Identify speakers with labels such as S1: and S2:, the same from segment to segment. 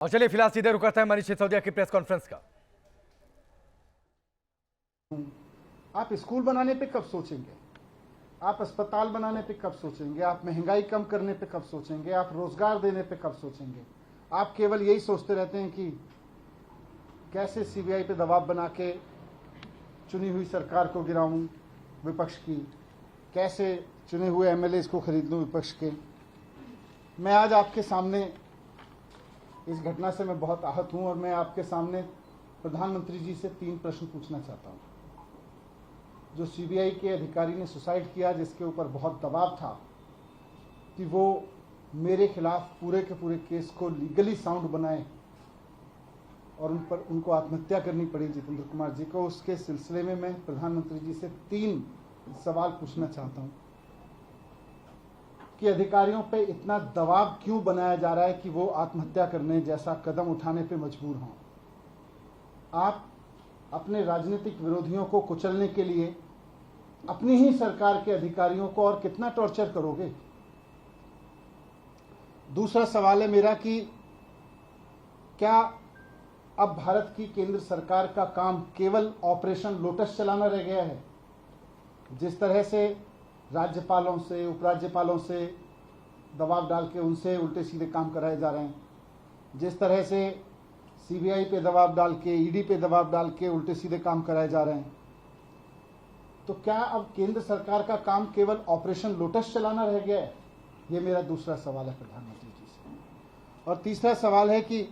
S1: और चलिए फिलहाल सीधे रुक करते हैं मनीष सिसोदिया की प्रेस कॉन्फ्रेंस का।
S2: आप स्कूल बनाने पे कब सोचेंगे? आप अस्पताल बनाने पे कब सोचेंगे? आप महंगाई कम करने पे कब सोचेंगे? आप रोजगार देने पे कब सोचेंगे? आप केवल यही सोचते रहते हैं कि कैसे सीबीआई पे दबाव बना के चुनी हुई सरकार को गिराऊं विपक्ष की, कैसे चुने हुए एमएलए को खरीद लूं विपक्ष के। मैं आज आपके सामने इस घटना से मैं बहुत आहत हूं और मैं आपके सामने प्रधानमंत्री जी से 3 प्रश्न पूछना चाहता हूं। जो सीबीआई के अधिकारी ने सुसाइड किया, जिसके ऊपर बहुत दबाव था कि वो मेरे खिलाफ पूरे के पूरे केस को लीगली साउंड बनाए और उनको आत्महत्या करनी पड़ी जितेंद्र कुमार जी को, उसके सिलसिले में मैं प्रधानमंत्री जी से 3 सवाल पूछना चाहता हूं कि अधिकारियों पे इतना दबाव क्यों बनाया जा रहा है कि वो आत्महत्या करने जैसा कदम उठाने पे मजबूर हों। आप अपने राजनीतिक विरोधियों को कुचलने के लिए अपनी ही सरकार के अधिकारियों को और कितना टॉर्चर करोगे? दूसरा सवाल है मेरा कि क्या अब भारत की केंद्र सरकार का काम केवल ऑपरेशन लोटस चलाना रह गया है? जिस तरह से राज्यपालों से, उपराज्यपालों से दबाव डाल के उनसे उल्टे सीधे काम कराए जा रहे हैं, जिस तरह से सीबीआई पे दबाव डाल के, ईडी पे दबाव डाल के उल्टे सीधे काम कराए जा रहे हैं, तो क्या अब केंद्र सरकार का काम केवल ऑपरेशन लोटस चलाना रह गया है? ये मेरा दूसरा सवाल है प्रधानमंत्री जी से। और तीसरा सवाल है कि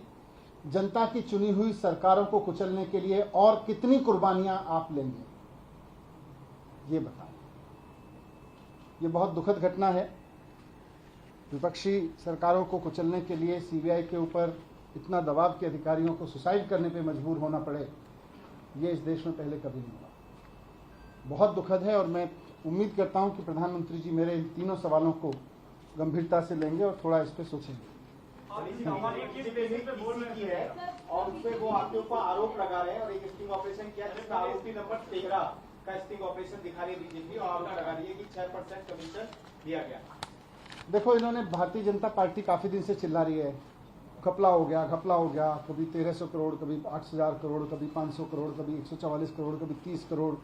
S2: जनता की चुनी हुई सरकारों को कुचलने के लिए और कितनी कुर्बानियां आप लेंगे, ये बताएं। ये बहुत दुखद घटना है। विपक्षी सरकारों को कुचलने के लिए सीबीआई के ऊपर इतना दबाव के अधिकारियों को सुसाइड करने पे मजबूर होना पड़े, ये इस देश में पहले कभी नहीं हुआ। बहुत दुखद है और मैं उम्मीद करता हूं कि प्रधानमंत्री जी मेरे इन 3 सवालों को गंभीरता से लेंगे और थोड़ा इस पे सोचेंगे।
S3: और उसपे वो आपके ऊपर आरोप लगा रहे हैं और एक स्टिंग ऑपरेशन किया जिसका आरोपी नंबर 13 का स्टिंग ऑपरेशन दिखा रही है बीजेपी और आरोप लगा रही है कि 6% कमीशन दिया गया।
S2: देखो, इन्होंने भारतीय जनता पार्टी काफी दिन से चिल्ला रही है घपला हो गया, घपला हो गया। कभी 1300 करोड़, कभी 8000 करोड़, कभी 500 करोड़, कभी 144 करोड़, कभी 30 करोड़।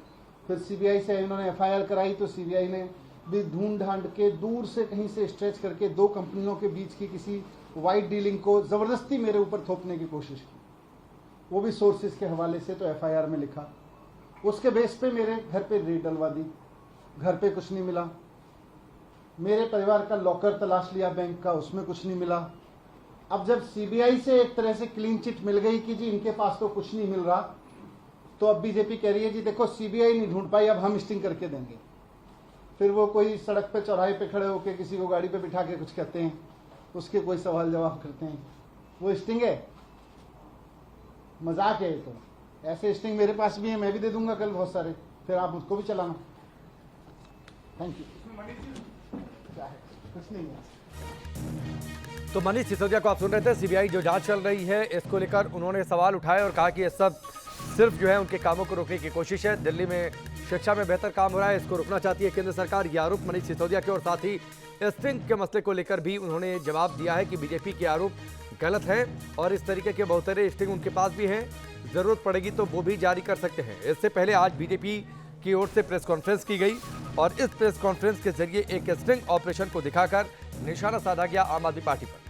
S2: फिर सीबीआई से इन्होंने एफआईआर कराई तो सीबीआई ने भी ढूंढ ढांड के दूर से कहीं से स्ट्रेच करके 2 कंपनियों के बीच की किसी वाइट डीलिंग को जबरदस्ती मेरे ऊपर थोपने की कोशिश की, वो भी सोर्सेज के हवाले से। तो एफआईआर में लिखा, उसके बेस पे मेरे घर पे रेड डलवा दी, घर पे कुछ नहीं मिला। मेरे परिवार का लॉकर तलाश लिया बैंक का, उसमें कुछ नहीं मिला। अब जब सीबीआई से एक तरह से क्लीन चिट मिल गई कि जी इनके पास तो कुछ नहीं मिल रहा, तो अब बीजेपी कह रही है जी देखो सीबीआई नहीं ढूंढ पाई, अब हम स्टिंग करके देंगे। फिर वो कोई सड़क पे, चौराहे पे खड़े होकर किसी को गाड़ी पे बिठा के कुछ कहते हैं, उसके कोई सवाल जवाब करते हैं, वो स्टिंग है? मजाक है। तो ऐसे स्टिंग मेरे पास भी है, मैं भी दे दूंगा कल बहुत सारे, फिर आप उसको भी चलाना। Thank you. कुछ नहीं है।
S1: तो मनीष सिसोदिया को आप सुन रहे थे। सीबीआई जो जांच चल रही है इसको लेकर उन्होंने सवाल उठाए और कहा कि ये सब सिर्फ जो है उनके कामों को रोकने की कोशिश है। दिल्ली में शिक्षा में बेहतर काम हो रहा है, इसको रोकना चाहती है केंद्र सरकार। ये आरोप मनीष सिसोदिया के और साथ ही स्टिंग के मसले को लेकर भी उन्होंने जवाब दिया है कि बीजेपी के आरोप गलत है और इस तरीके के बहुत सारे स्टिंग उनके पास भी हैं, जरूरत पड़ेगी तो वो भी जारी कर सकते हैं। इससे पहले आज बीजेपी की ओर से प्रेस कॉन्फ्रेंस की गई और इस प्रेस कॉन्फ्रेंस के जरिए एक स्टिंग ऑपरेशन को दिखाकर निशाना साधा गया आम आदमी पार्टी पर।